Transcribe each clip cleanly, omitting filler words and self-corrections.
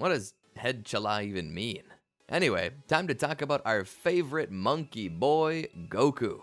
What does head chala even mean? Anyway, time to talk about our favorite monkey boy, Goku.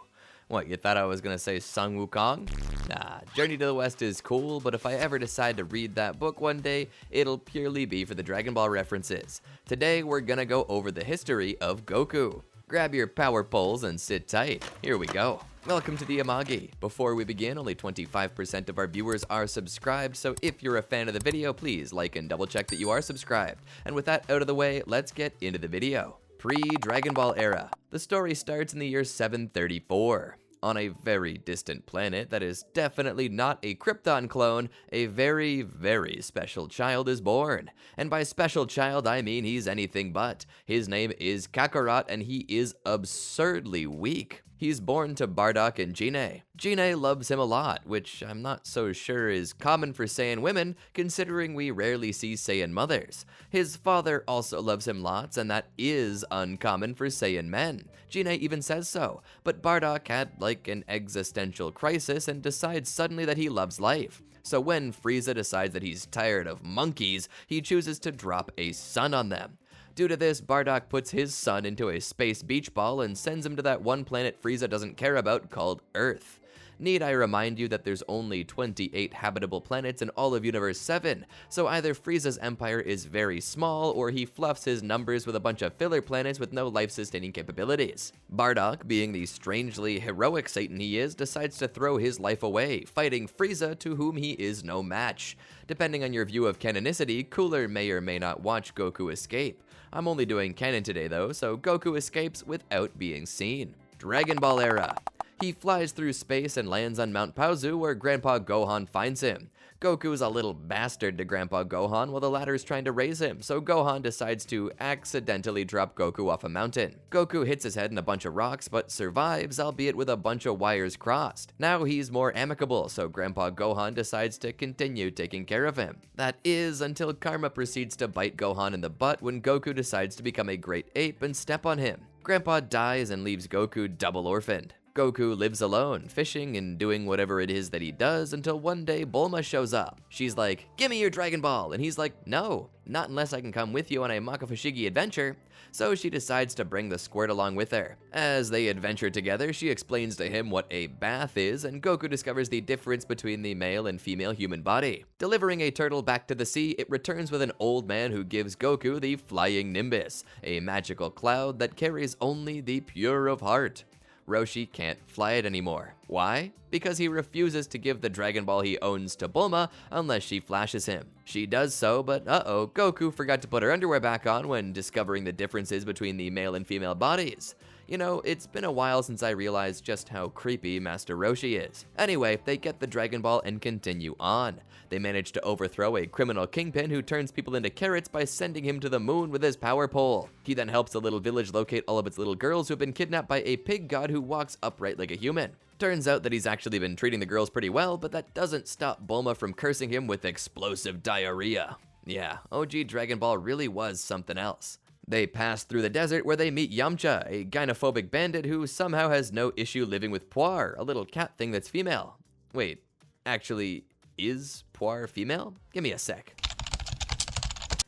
What, you thought I was gonna say Sun Wukong? Nah, Journey to the West is cool, but if I ever decide to read that book one day, it'll purely be for the Dragon Ball references. Today, we're gonna go over the history of Goku. Grab your power poles and sit tight. Here we go. Welcome to the Amagi. Before we begin, only 25% of our viewers are subscribed, so if you're a fan of the video, please like and double check that you are subscribed. And with that out of the way, let's get into the video. Pre-Dragon Ball era. The story starts in the year 734. On a very distant planet that is definitely not a Krypton clone, a very, very special child is born. And by special child, I mean he's anything but. His name is Kakarot, and he is absurdly weak. He's born to Bardock and Gine. Gine loves him a lot, which I'm not so sure is common for Saiyan women, considering we rarely see Saiyan mothers. His father also loves him lots, and that is uncommon for Saiyan men. Gine even says so, but Bardock had like an existential crisis and decides suddenly that he loves life. So when Frieza decides that he's tired of monkeys, he chooses to drop a sun on them. Due to this, Bardock puts his son into a space beach ball and sends him to that one planet Frieza doesn't care about called Earth. Need I remind you that there's only 28 habitable planets in all of Universe 7, so either Frieza's empire is very small or he fluffs his numbers with a bunch of filler planets with no life-sustaining capabilities. Bardock, being the strangely heroic Satan he is, decides to throw his life away, fighting Frieza, to whom he is no match. Depending on your view of canonicity, Cooler may or may not watch Goku escape. I'm only doing canon today though, so Goku escapes without being seen. Dragon Ball era. He flies through space and lands on Mount Paozu, where Grandpa Gohan finds him. Goku's a little bastard to Grandpa Gohan while the latter's trying to raise him, so Gohan decides to accidentally drop Goku off a mountain. Goku hits his head in a bunch of rocks, but survives, albeit with a bunch of wires crossed. Now he's more amicable, so Grandpa Gohan decides to continue taking care of him. That is, until Karma proceeds to bite Gohan in the butt when Goku decides to become a great ape and step on him. Grandpa dies and leaves Goku double orphaned. Goku lives alone, fishing and doing whatever it is that he does until one day Bulma shows up. She's like, "Give me your Dragon Ball," and he's like, "No, not unless I can come with you on a Makafushigi adventure." So she decides to bring the squirt along with her. As they adventure together, she explains to him what a bath is, and Goku discovers the difference between the male and female human body. Delivering a turtle back to the sea, it returns with an old man who gives Goku the Flying Nimbus, a magical cloud that carries only the pure of heart. Roshi can't fly it anymore. Why? Because he refuses to give the Dragon Ball he owns to Bulma unless she flashes him. She does so, but Goku forgot to put her underwear back on when discovering the differences between the male and female bodies. You know, it's been a while since I realized just how creepy Master Roshi is. Anyway, they get the Dragon Ball and continue on. They manage to overthrow a criminal kingpin who turns people into carrots by sending him to the moon with his power pole. He then helps the little village locate all of its little girls who have been kidnapped by a pig god who walks upright like a human. Turns out that he's actually been treating the girls pretty well, but that doesn't stop Bulma from cursing him with explosive diarrhea. Yeah, OG Dragon Ball really was something else. They pass through the desert where they meet Yamcha, a gynophobic bandit who somehow has no issue living with Puar, a little cat thing that's female. Wait, actually, is Puar female? Give me a sec.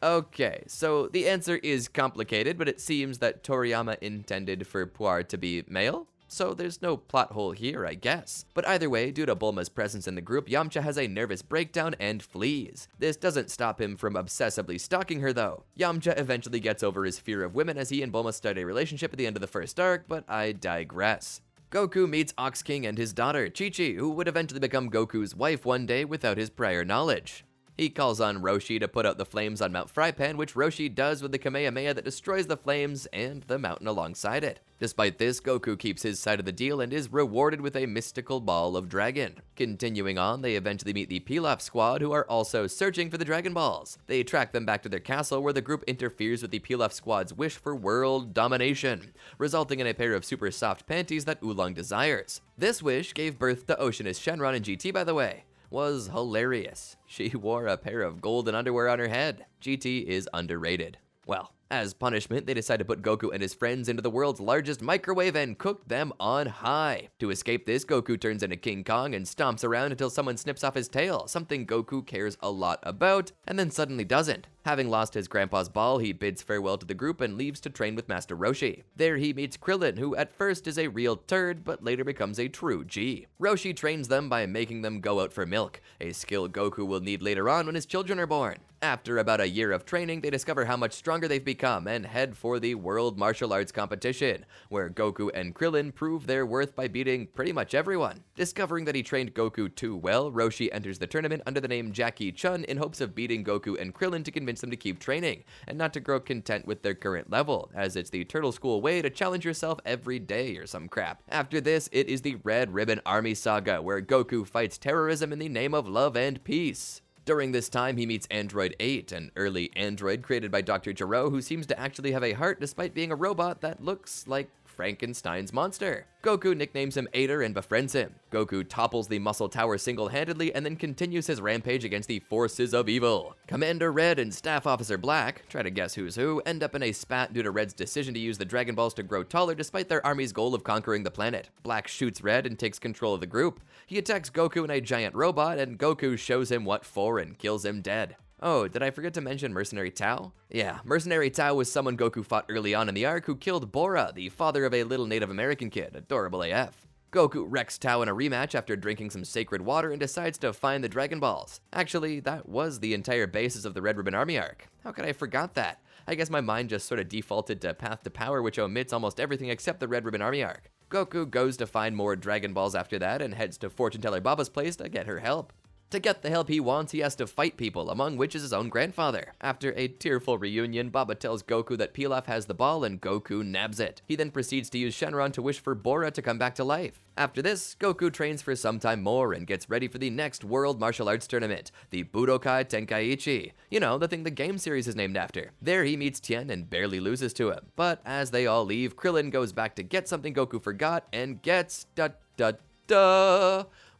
Okay, so the answer is complicated, but it seems that Toriyama intended for Puar to be male? So there's no plot hole here, I guess. But either way, due to Bulma's presence in the group, Yamcha has a nervous breakdown and flees. This doesn't stop him from obsessively stalking her though. Yamcha eventually gets over his fear of women as he and Bulma start a relationship at the end of the first arc, but I digress. Goku meets Ox King and his daughter, Chi-Chi, who would eventually become Goku's wife one day without his prior knowledge. He calls on Roshi to put out the flames on Mount Frypan, which Roshi does with the Kamehameha that destroys the flames and the mountain alongside it. Despite this, Goku keeps his side of the deal and is rewarded with a mystical ball of dragon. Continuing on, they eventually meet the Pilaf squad, who are also searching for the Dragon Balls. They track them back to their castle, where the group interferes with the Pilaf squad's wish for world domination, resulting in a pair of super soft panties that Oolong desires. This wish gave birth to Oceanus Shenron in GT, by the way. Was hilarious. She wore a pair of golden underwear on her head. GT is underrated. Well, as punishment, they decide to put Goku and his friends into the world's largest microwave and cook them on high. To escape this, Goku turns into King Kong and stomps around until someone snips off his tail, something Goku cares a lot about, and then suddenly doesn't. Having lost his grandpa's ball, he bids farewell to the group and leaves to train with Master Roshi. There he meets Krillin, who at first is a real turd, but later becomes a true G. Roshi trains them by making them go out for milk, a skill Goku will need later on when his children are born. After about a year of training, they discover how much stronger they've become and head for the World Martial Arts Competition, where Goku and Krillin prove their worth by beating pretty much everyone. Discovering that he trained Goku too well, Roshi enters the tournament under the name Jackie Chun in hopes of beating Goku and Krillin to convince them to keep training, and not to grow content with their current level, as it's the Turtle School way to challenge yourself every day or some crap. After this, it is the Red Ribbon Army Saga, where Goku fights terrorism in the name of love and peace. During this time, he meets Android 8, an early android created by Dr. Gero, who seems to actually have a heart despite being a robot that looks like Frankenstein's monster. Goku nicknames him Ader and befriends him. Goku topples the Muscle Tower single-handedly and then continues his rampage against the forces of evil. Commander Red and Staff Officer Black, try to guess who's who, end up in a spat due to Red's decision to use the Dragon Balls to grow taller despite their army's goal of conquering the planet. Black shoots Red and takes control of the group. He attacks Goku in a giant robot, and Goku shows him what for and kills him dead. Oh, did I forget to mention Mercenary Tao? Yeah, Mercenary Tao was someone Goku fought early on in the arc who killed Bora, the father of a little Native American kid, adorable AF. Goku wrecks Tao in a rematch after drinking some sacred water and decides to find the Dragon Balls. Actually, that was the entire basis of the Red Ribbon Army arc. How could I forgot that? I guess my mind just sort of defaulted to Path to Power, which omits almost everything except the Red Ribbon Army arc. Goku goes to find more Dragon Balls after that and heads to Fortune Teller Baba's place to get her help. To get the help he wants, he has to fight people, among which is his own grandfather. After a tearful reunion, Baba tells Goku that Pilaf has the ball and Goku nabs it. He then proceeds to use Shenron to wish for Bora to come back to life. After this, Goku trains for some time more and gets ready for the next World Martial Arts Tournament, the Budokai Tenkaichi. You know, the thing the game series is named after. There he meets Tien and barely loses to him. But as they all leave, Krillin goes back to get something Goku forgot and gets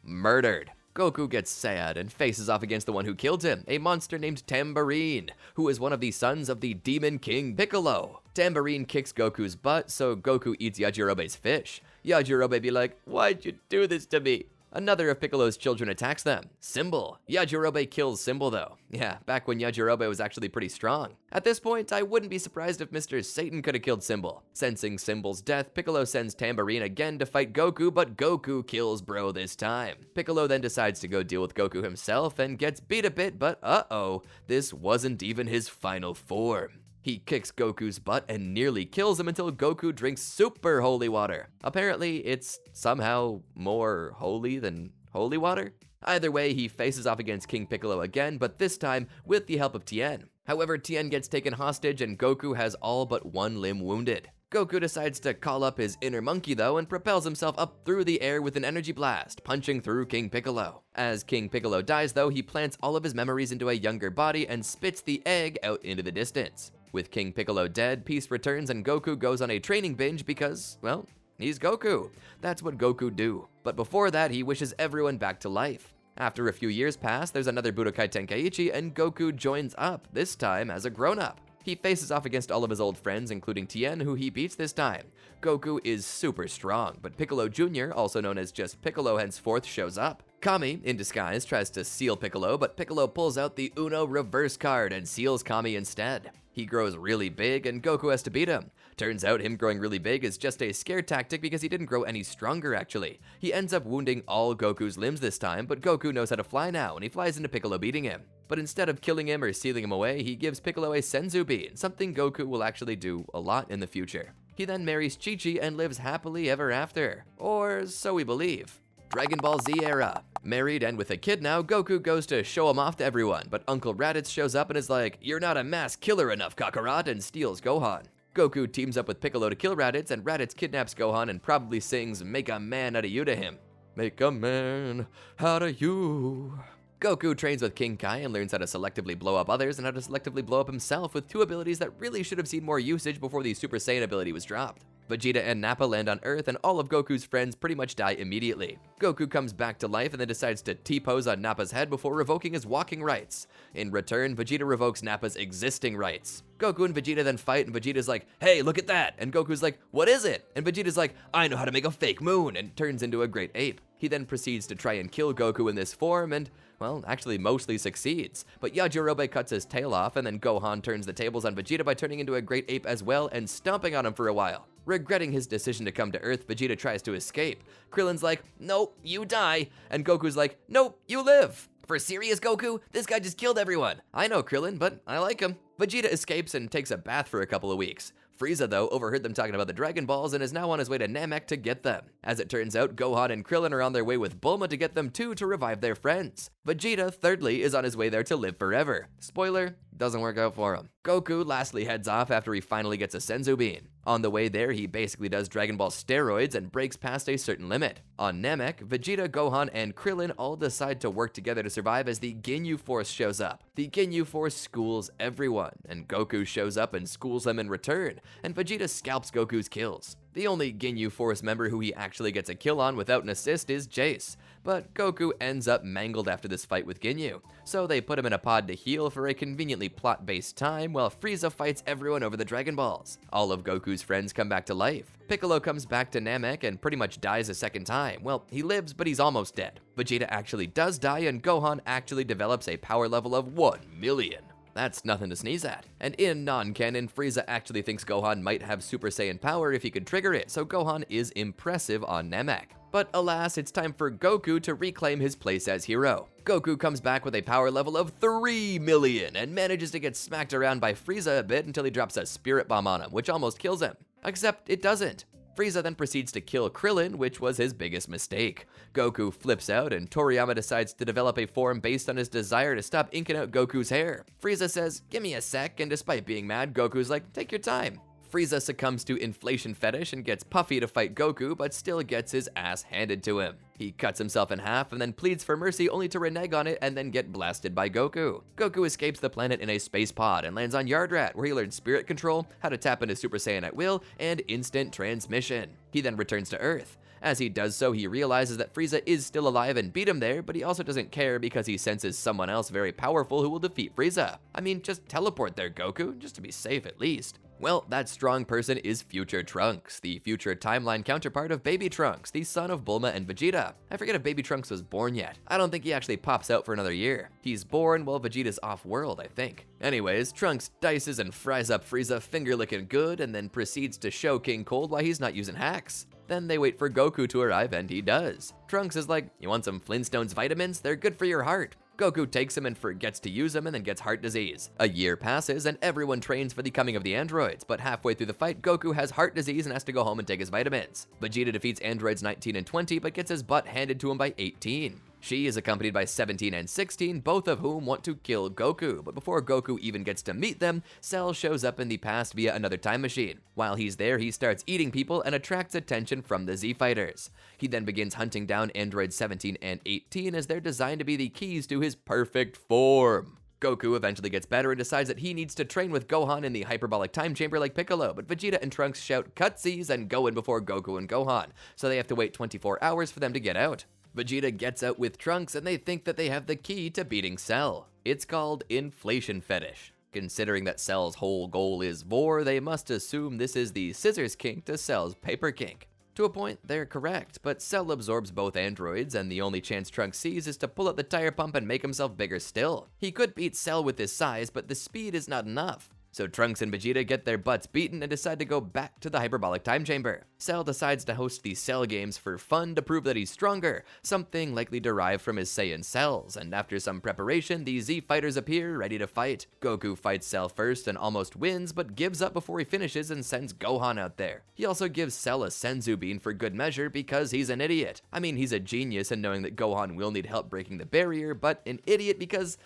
murdered. Goku gets sad and faces off against the one who killed him, a monster named Tambourine, who is one of the sons of the Demon King Piccolo. Tambourine kicks Goku's butt, so Goku eats Yajirobe's fish. Yajirobe be like, "Why'd you do this to me?" Another of Piccolo's children attacks them, Symbol. Yajirobe kills Symbol though. Yeah, back when Yajirobe was actually pretty strong. At this point, I wouldn't be surprised if Mr. Satan could have killed Symbol. Sensing Symbol's death, Piccolo sends Tambourine again to fight Goku, but Goku kills Bro this time. Piccolo then decides to go deal with Goku himself and gets beat a bit, but uh-oh, this wasn't even his final form. He kicks Goku's butt and nearly kills him until Goku drinks super holy water. Apparently, it's somehow more holy than holy water. Either way, he faces off against King Piccolo again, but this time with the help of Tien. However, Tien gets taken hostage and Goku has all but one limb wounded. Goku decides to call up his inner monkey though and propels himself up through the air with an energy blast, punching through King Piccolo. As King Piccolo dies though, he plants all of his memories into a younger body and spits the egg out into the distance. With King Piccolo dead, peace returns and Goku goes on a training binge because, well, he's Goku. That's what Goku do. But before that, he wishes everyone back to life. After a few years pass, there's another Budokai Tenkaichi and Goku joins up, this time as a grown-up. He faces off against all of his old friends, including Tien, who he beats this time. Goku is super strong, but Piccolo Jr., also known as just Piccolo henceforth, shows up. Kami, in disguise, tries to seal Piccolo, but Piccolo pulls out the Uno reverse card and seals Kami instead. He grows really big, and Goku has to beat him. Turns out him growing really big is just a scare tactic because he didn't grow any stronger, actually. He ends up wounding all Goku's limbs this time, but Goku knows how to fly now, and he flies into Piccolo beating him. But instead of killing him or sealing him away, he gives Piccolo a Senzu Bean, something Goku will actually do a lot in the future. He then marries Chi-Chi and lives happily ever after. Or so we believe. Dragon Ball Z era. Married and with a kid now, Goku goes to show him off to everyone, but Uncle Raditz shows up and is like, "You're not a mass killer enough, Kakarot," and steals Gohan. Goku teams up with Piccolo to kill Raditz, and Raditz kidnaps Gohan and probably sings "Make a Man Out of You" to him. Make a man out of you. Goku trains with King Kai and learns how to selectively blow up others and how to selectively blow up himself with two abilities that really should have seen more usage before the Super Saiyan ability was dropped. Vegeta and Nappa land on Earth and all of Goku's friends pretty much die immediately. Goku comes back to life and then decides to T-pose on Nappa's head before revoking his walking rights. In return, Vegeta revokes Nappa's existing rights. Goku and Vegeta then fight, and Vegeta's like, hey, look at that, and Goku's like, what is it? And Vegeta's like, I know how to make a fake moon, and turns into a great ape. He then proceeds to try and kill Goku in this form, and, well, actually mostly succeeds. But Yajirobe cuts his tail off, and then Gohan turns the tables on Vegeta by turning into a great ape as well and stomping on him for a while. Regretting his decision to come to Earth, Vegeta tries to escape. Krillin's like, nope, you die, and Goku's like, nope, you live. For serious, Goku? This guy just killed everyone. I know Krillin, but I like him. Vegeta escapes and takes a bath for a couple of weeks. Frieza, though, overheard them talking about the Dragon Balls and is now on his way to Namek to get them. As it turns out, Gohan and Krillin are on their way with Bulma to get them too to revive their friends. Vegeta, thirdly, is on his way there to live forever. Spoiler, doesn't work out for him. Goku lastly heads off after he finally gets a Senzu Bean. On the way there, he basically does Dragon Ball steroids and breaks past a certain limit. On Namek, Vegeta, Gohan, and Krillin all decide to work together to survive as the Ginyu Force shows up. The Ginyu Force schools everyone, and Goku shows up and schools them in return, and Vegeta scalps Goku's kills. The only Ginyu Force member who he actually gets a kill on without an assist is Jace, but Goku ends up mangled after this fight with Ginyu, so they put him in a pod to heal for a conveniently plot-based time while Frieza fights everyone over the Dragon Balls. All of Goku's friends come back to life. Piccolo comes back to Namek and pretty much dies a second time. Well, he lives, but he's almost dead. Vegeta actually does die, and Gohan actually develops a power level of 1 million. That's nothing to sneeze at. And in non-canon, Frieza actually thinks Gohan might have Super Saiyan power if he could trigger it, so Gohan is impressive on Namek. But alas, it's time for Goku to reclaim his place as hero. Goku comes back with a power level of 3 million and manages to get smacked around by Frieza a bit until he drops a Spirit Bomb on him, which almost kills him. Except it doesn't. Frieza then proceeds to kill Krillin, which was his biggest mistake. Goku flips out, and Toriyama decides to develop a form based on his desire to stop inking out Goku's hair. Frieza says, give me a sec, and despite being mad, Goku's like, take your time. Frieza succumbs to inflation fetish and gets Puffy to fight Goku, but still gets his ass handed to him. He cuts himself in half and then pleads for mercy only to renege on it and then get blasted by Goku. Goku escapes the planet in a space pod and lands on Yardrat, where he learns spirit control, how to tap into Super Saiyan at will, and instant transmission. He then returns to Earth. As he does so, he realizes that Frieza is still alive and beat him there, but he also doesn't care because he senses someone else very powerful who will defeat Frieza. I mean, just teleport there, Goku, just to be safe at least. Well, that strong person is Future Trunks, the future timeline counterpart of Baby Trunks, the son of Bulma and Vegeta. I forget if Baby Trunks was born yet. I don't think he actually pops out for another year. He's born while Vegeta's off-world, I think. Anyways, Trunks dices and fries up Frieza finger-licking good and then proceeds to show King Cold why he's not using hacks. Then they wait for Goku to arrive and he does. Trunks is like, you want some Flintstones vitamins? They're good for your heart. Goku takes him and forgets to use them and then gets heart disease. A year passes and everyone trains for the coming of the androids, but halfway through the fight, Goku has heart disease and has to go home and take his vitamins. Vegeta defeats androids 19 and 20, but gets his butt handed to him by 18. She is accompanied by 17 and 16, both of whom want to kill Goku, but before Goku even gets to meet them, Cell shows up in the past via another time machine. While he's there, he starts eating people and attracts attention from the Z-Fighters. He then begins hunting down androids 17 and 18 as they're designed to be the keys to his perfect form. Goku eventually gets better and decides that he needs to train with Gohan in the hyperbolic time chamber like Piccolo, but Vegeta and Trunks shout cutsies and go in before Goku and Gohan, so they have to wait 24 hours for them to get out. Vegeta gets out with Trunks and they think that they have the key to beating Cell. It's called inflation fetish. Considering that Cell's whole goal is vor, they must assume this is the scissors kink to Cell's paper kink. To a point, they're correct, but Cell absorbs both androids, and the only chance Trunks sees is to pull out the tire pump and make himself bigger still. He could beat Cell with his size, but the speed is not enough. So Trunks and Vegeta get their butts beaten and decide to go back to the hyperbolic time chamber. Cell decides to host the Cell Games for fun to prove that he's stronger, something likely derived from his Saiyan cells, and after some preparation, the Z-Fighters appear, ready to fight. Goku fights Cell first and almost wins, but gives up before he finishes and sends Gohan out there. He also gives Cell a Senzu Bean for good measure because he's an idiot. I mean, he's a genius in knowing that Gohan will need help breaking the barrier, but an idiot because,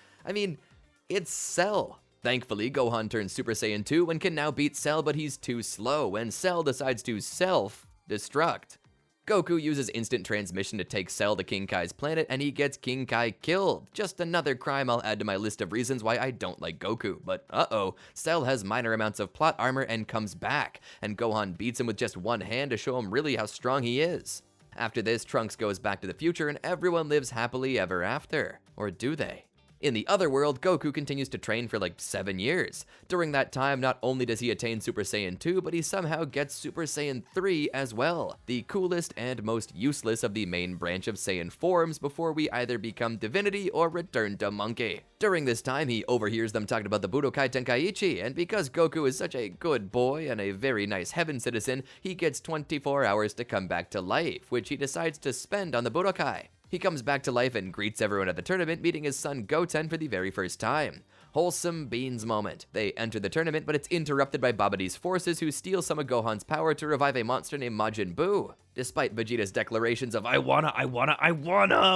it's Cell. Thankfully, Gohan turns Super Saiyan 2 and can now beat Cell, but he's too slow, and Cell decides to self-destruct. Goku uses instant transmission to take Cell to King Kai's planet, and he gets King Kai killed. Just another crime I'll add to my list of reasons why I don't like Goku. But uh-oh, Cell has minor amounts of plot armor and comes back, and Gohan beats him with just one hand to show him really how strong he is. After this, Trunks goes back to the future, and everyone lives happily ever after. Or do they? In the other world, Goku continues to train for like 7 years. During that time, not only does he attain Super Saiyan 2, but he somehow gets Super Saiyan 3 as well, the coolest and most useless of the main branch of Saiyan forms before we either become divinity or return to monkey. During this time, he overhears them talking about the Budokai Tenkaichi, and because Goku is such a good boy and a very nice heaven citizen, he gets 24 hours to come back to life, which he decides to spend on the Budokai. He comes back to life and greets everyone at the tournament, meeting his son Goten for the very first time. Wholesome beans moment. They enter the tournament, but it's interrupted by Babidi's forces, who steal some of Gohan's power to revive a monster named Majin Buu. Despite Vegeta's declarations of I wanna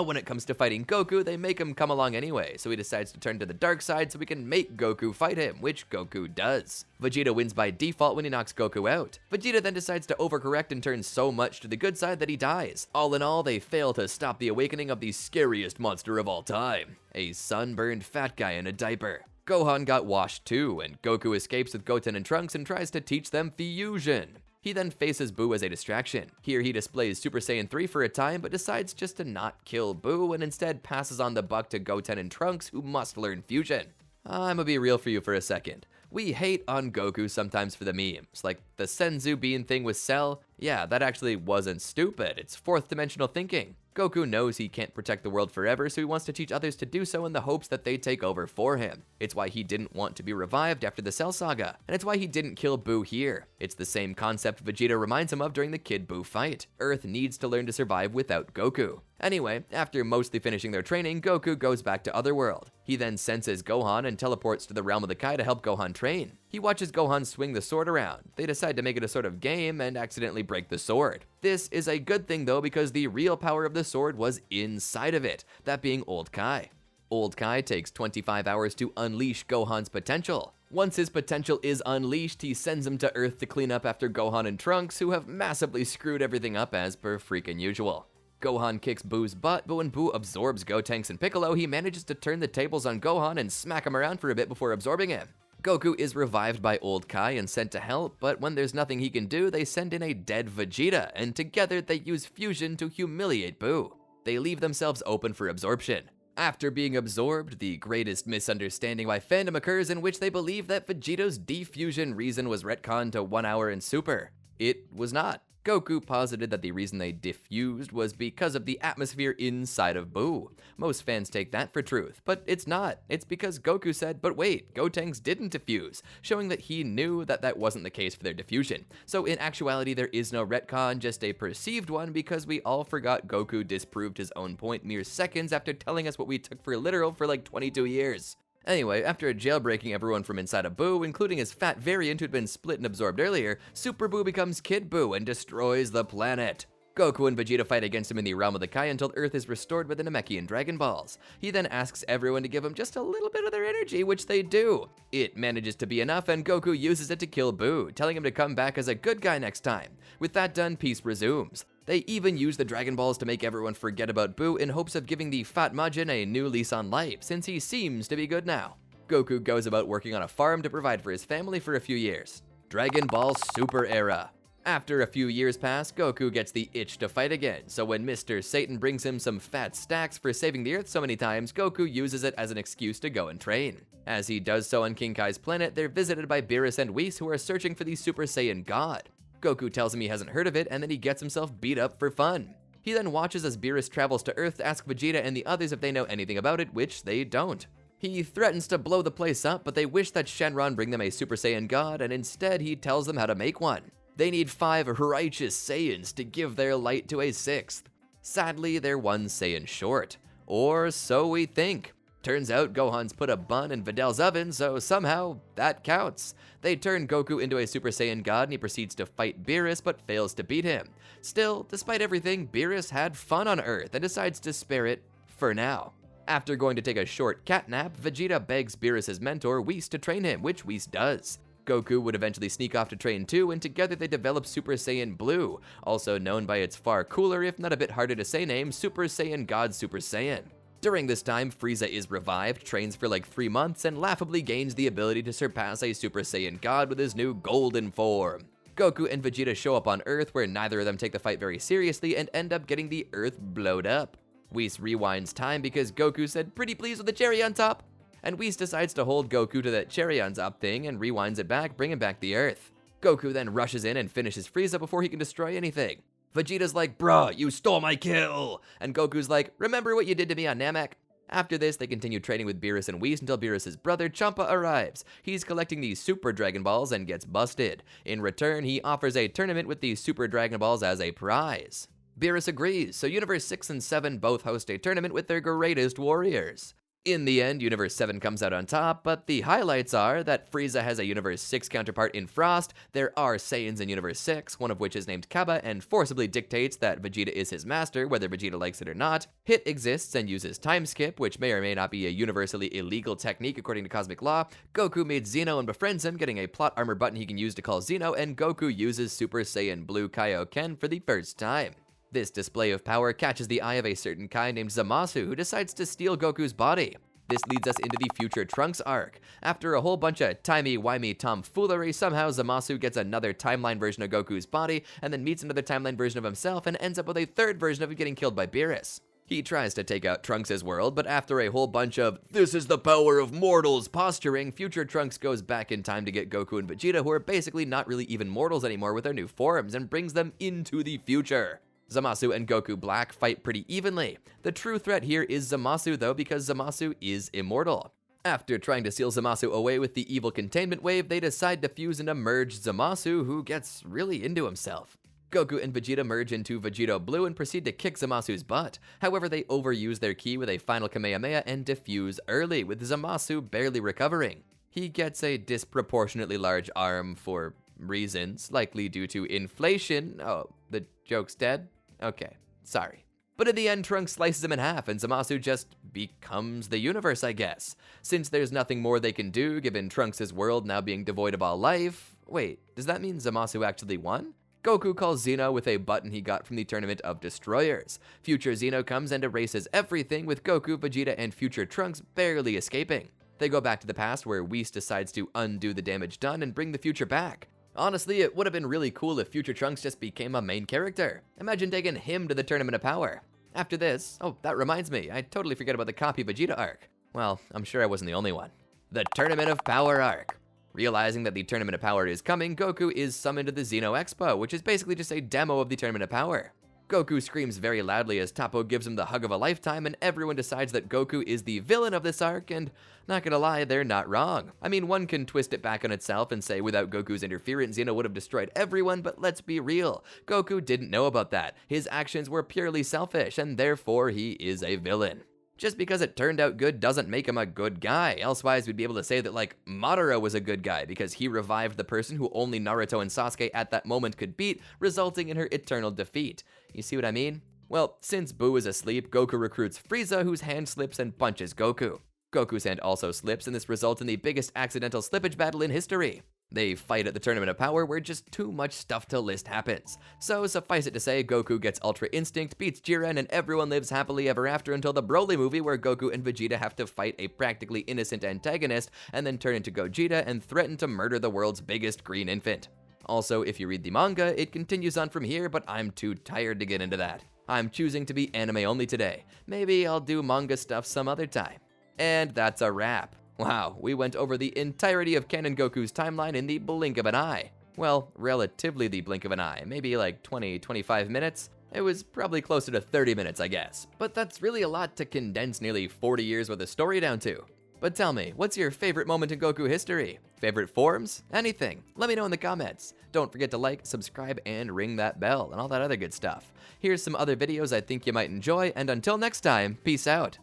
when it comes to fighting Goku, they make him come along anyway, so he decides to turn to the dark side so we can make Goku fight him, which Goku does. Vegeta wins by default when he knocks Goku out. Vegeta then decides to overcorrect and turn so much to the good side that he dies. All in all, they fail to stop the awakening of the scariest monster of all time, a sunburned fat guy in a diaper. Gohan got washed too, and Goku escapes with Goten and Trunks and tries to teach them fusion. He then faces Buu as a distraction. Here he displays Super Saiyan 3 for a time, but decides just to not kill Buu and instead passes on the buck to Goten and Trunks, who must learn fusion. I'ma be real for you for a second. We hate on Goku sometimes for the memes, like the Senzu Bean thing with Cell. Yeah, that actually wasn't stupid, it's fourth dimensional thinking. Goku knows he can't protect the world forever, so he wants to teach others to do so in the hopes that they take over for him. It's why he didn't want to be revived after the Cell Saga, and it's why he didn't kill Buu here. It's the same concept Vegeta reminds him of during the Kid Buu fight. Earth needs to learn to survive without Goku. Anyway, after mostly finishing their training, Goku goes back to Otherworld. He then senses Gohan and teleports to the realm of the Kai to help Gohan train. He watches Gohan swing the sword around. They decide to make it a sort of game and accidentally break the sword. This is a good thing though, because the real power of the sword was inside of it, that being Old Kai. Old Kai takes 25 hours to unleash Gohan's potential. Once his potential is unleashed, he sends him to Earth to clean up after Gohan and Trunks, who have massively screwed everything up as per freaking usual. Gohan kicks Buu's butt, but when Buu absorbs Gotenks and Piccolo, he manages to turn the tables on Gohan and smack him around for a bit before absorbing him. Goku is revived by Old Kai and sent to help, but when there's nothing he can do, they send in a dead Vegeta, and together they use fusion to humiliate Buu. They leave themselves open for absorption. After being absorbed, the greatest misunderstanding by fandom occurs, in which they believe that Vegeta's defusion reason was retconned to 1 hour in Super. It was not. Goku posited that the reason they diffused was because of the atmosphere inside of Buu. Most fans take that for truth, but it's not. It's because Goku said, but wait, Gotenks didn't diffuse, showing that he knew that that wasn't the case for their diffusion. So in actuality, there is no retcon, just a perceived one, because we all forgot Goku disproved his own point mere seconds after telling us what we took for literal for like 22 years. Anyway, after jailbreaking everyone from inside of Buu, including his fat variant who'd been split and absorbed earlier, Super Buu becomes Kid Buu and destroys the planet. Goku and Vegeta fight against him in the realm of the Kai until Earth is restored by the Namekian Dragon Balls. He then asks everyone to give him just a little bit of their energy, which they do. It manages to be enough, and Goku uses it to kill Buu, telling him to come back as a good guy next time. With that done, peace resumes. They even use the Dragon Balls to make everyone forget about Buu in hopes of giving the fat Majin a new lease on life, since he seems to be good now. Goku goes about working on a farm to provide for his family for a few years. Dragon Ball Super Era. After a few years pass, Goku gets the itch to fight again, so when Mr. Satan brings him some fat stacks for saving the Earth so many times, Goku uses it as an excuse to go and train. As he does so on King Kai's planet, they're visited by Beerus and Whis, who are searching for the Super Saiyan God. Goku tells him he hasn't heard of it, and then he gets himself beat up for fun. He then watches as Beerus travels to Earth to ask Vegeta and the others if they know anything about it, which they don't. He threatens to blow the place up, but they wish that Shenron bring them a Super Saiyan God, and instead he tells them how to make one. They need 5 righteous Saiyans to give their light to a 6th. Sadly, they're 1 Saiyan short. Or so we think. Turns out Gohan's put a bun in Videl's oven, so somehow that counts. They turn Goku into a Super Saiyan God, and he proceeds to fight Beerus, but fails to beat him. Still, despite everything, Beerus had fun on Earth and decides to spare it for now. After going to take a short cat nap, Vegeta begs Beerus' mentor, Whis, to train him, which Whis does. Goku would eventually sneak off to train too, and together they develop Super Saiyan Blue, also known by its far cooler, if not a bit harder to say name, Super Saiyan God Super Saiyan. During this time, Frieza is revived, trains for like 3 months, and laughably gains the ability to surpass a Super Saiyan God with his new golden form. Goku and Vegeta show up on Earth, where neither of them take the fight very seriously and end up getting the Earth blowed up. Whis rewinds time because Goku said pretty please with the cherry on top. And Whis decides to hold Goku to that cherry on top thing and rewinds it back, bringing back the Earth. Goku then rushes in and finishes Frieza before he can destroy anything. Vegeta's like, bruh, you stole my kill! And Goku's like, remember what you did to me on Namek? After this, they continue trading with Beerus and Whis until Beerus' brother Champa arrives. He's collecting these Super Dragon Balls and gets busted. In return, he offers a tournament with these Super Dragon Balls as a prize. Beerus agrees, so Universe 6 and 7 both host a tournament with their greatest warriors. In the end, Universe 7 comes out on top, but the highlights are that Frieza has a Universe 6 counterpart in Frost, there are Saiyans in Universe 6, one of which is named Kaba and forcibly dictates that Vegeta is his master, whether Vegeta likes it or not. Hit exists and uses time skip, which may or may not be a universally illegal technique according to cosmic law. Goku meets Zeno and befriends him, getting a plot armor button he can use to call Zeno, and Goku uses Super Saiyan Blue Kaioken for the first time. This display of power catches the eye of a certain Kai named Zamasu, who decides to steal Goku's body. This leads us into the Future Trunks arc. After a whole bunch of timey-wimey tomfoolery, somehow Zamasu gets another timeline version of Goku's body, and then meets another timeline version of himself, and ends up with a third version of him getting killed by Beerus. He tries to take out Trunks' world, but after a whole bunch of "this is the power of mortals" posturing, Future Trunks goes back in time to get Goku and Vegeta, who are basically not really even mortals anymore with their new forms, and brings them into the future. Zamasu and Goku Black fight pretty evenly. The true threat here is Zamasu though, because Zamasu is immortal. After trying to seal Zamasu away with the evil containment wave, they decide to fuse and merge Zamasu, who gets really into himself. Goku and Vegeta merge into Vegito Blue and proceed to kick Zamasu's butt. However, they overuse their ki with a final Kamehameha and defuse early, with Zamasu barely recovering. He gets a disproportionately large arm for reasons, likely due to inflation. Oh, the joke's dead? Okay, sorry. But in the end, Trunks slices him in half, and Zamasu just becomes the universe, I guess. Since there's nothing more they can do, given Trunks' world now being devoid of all life. Wait, does that mean Zamasu actually won? Goku calls Zeno with a button he got from the Tournament of Destroyers. Future Zeno comes and erases everything, with Goku, Vegeta, and Future Trunks barely escaping. They go back to the past, where Whis decides to undo the damage done and bring the future back. Honestly, it would have been really cool if Future Trunks just became a main character. Imagine taking him to the Tournament of Power. After this, oh, that reminds me, I totally forget about the Copy Vegeta arc. Well, I'm sure I wasn't the only one. The Tournament of Power arc. Realizing that the Tournament of Power is coming, Goku is summoned to the Xeno Expo, which is basically just a demo of the Tournament of Power. Goku screams very loudly as Toppo gives him the hug of a lifetime, and everyone decides that Goku is the villain of this arc, and not gonna lie, they're not wrong. I mean, one can twist it back on itself and say without Goku's interference, Xeno would have destroyed everyone, but let's be real. Goku didn't know about that. His actions were purely selfish, and therefore he is a villain. Just because it turned out good doesn't make him a good guy, elsewise we'd be able to say that, like, Madara was a good guy because he revived the person who only Naruto and Sasuke at that moment could beat, resulting in her eternal defeat. You see what I mean? Well, since Boo is asleep, Goku recruits Frieza, whose hand slips and punches Goku. Goku's hand also slips, and this results in the biggest accidental slippage battle in history. They fight at the Tournament of Power, where just too much stuff to list happens. So suffice it to say, Goku gets Ultra Instinct, beats Jiren, and everyone lives happily ever after until the Broly movie, where Goku and Vegeta have to fight a practically innocent antagonist and then turn into Gogeta and threaten to murder the world's biggest green infant. Also, if you read the manga, it continues on from here, but I'm too tired to get into that. I'm choosing to be anime only today. Maybe I'll do manga stuff some other time. And that's a wrap. Wow, we went over the entirety of Canon Goku's timeline in the blink of an eye. Well, relatively the blink of an eye, maybe like 20-25 minutes. It was probably closer to 30 minutes, I guess. But that's really a lot to condense nearly 40 years worth of story down to. But tell me, what's your favorite moment in Goku history? Favorite forms? Anything? Let me know in the comments. Don't forget to like, subscribe, and ring that bell, and all that other good stuff. Here's some other videos I think you might enjoy, and until next time, peace out.